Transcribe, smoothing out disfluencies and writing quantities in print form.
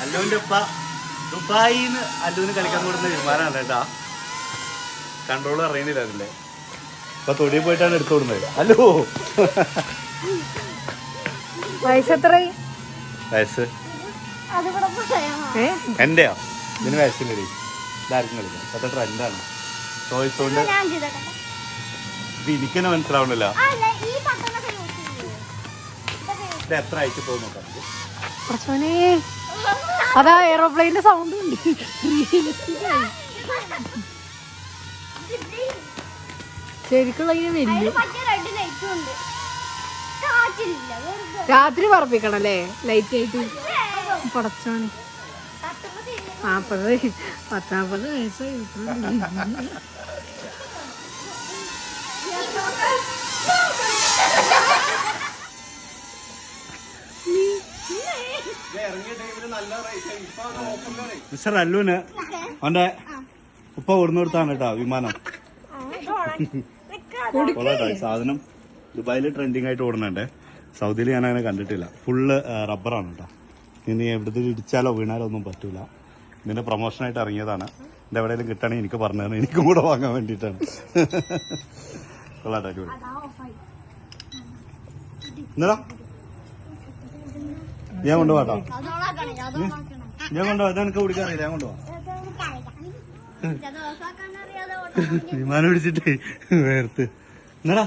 അല്ലുവിന്റെ ഉപ്പ ദുബായിന്ന് അല്ലുവിന് കളിക്കാൻ കൂടുന്ന വിമാനമാണ് കേട്ടാ. കൺട്രോൾ അറിയുന്നില്ല അതില്ലേ. ഇപ്പൊ തൊടിയിൽ പോയിട്ടാണ് എടുത്തു കൊടുക്കുന്നത്. അല്ലോ വയസ്സ് എന്റെയോ? ഇതിന് വയസ്സില്ലേ? ഇതാർക്കും കളിക്കാം. ഇപ്പത്തെ ട്രെൻഡാണ് ടോയ്സ് കൊണ്ട്. ഇത് എനിക്കെന്നെ മനസ്സിലാവണല്ലോ. ഇത് എത്ര ആയിട്ട് പോകും നോക്കാം. അതാ എയറോപ്ലെയിന്റെ സൗണ്ട് ഉണ്ട്. ശരിക്കുള്ള വലിയ രാത്രി പറപ്പിക്കണല്ലേ ലൈറ്റ് ആയിട്ട്. പടച്ചോനെ 40 വയസ്സായി. മിസ്റ്റർ അല്ലുവിന് അവന്റെ ഉപ്പ കൊടുന്നു കൊടുത്താണ് കേട്ടോ വിമാനം. സാധനം ദുബായിൽ ട്രെൻഡിങ് ആയിട്ട് ഓടുന്നുണ്ട്. സൗദിയിൽ ഞാൻ അങ്ങനെ കണ്ടിട്ടില്ല. ഫുള്ള് റബ്ബറാണ് കേട്ടോ. ഇനി എവിടുത്തെ ഇടിച്ചാലോ വീണാലോ ഒന്നും പറ്റൂല. ഇതിന്റെ പ്രൊമോഷനായിട്ട് ഇറങ്ങിയതാണ്. ഇത് എവിടെയെങ്കിലും കിട്ടണമെങ്കിൽ എനിക്ക് പറഞ്ഞു തന്നെ, എനിക്കും കൂടെ വാങ്ങാൻ വേണ്ടിയിട്ടാണ്. കൊള്ളാട്ടോ, അടിപൊളി. എന്നാ ഞാൻ കൊണ്ടുപോകാട്ടോ. ഞാൻ കൊണ്ടുപോകാം. അതെനിക്ക് കുടിക്കാറില്ല. ഞാൻ കൊണ്ടുപോകാം. വിമാനം പിടിച്ചിട്ട് വേർത്ത്. എന്നാടാ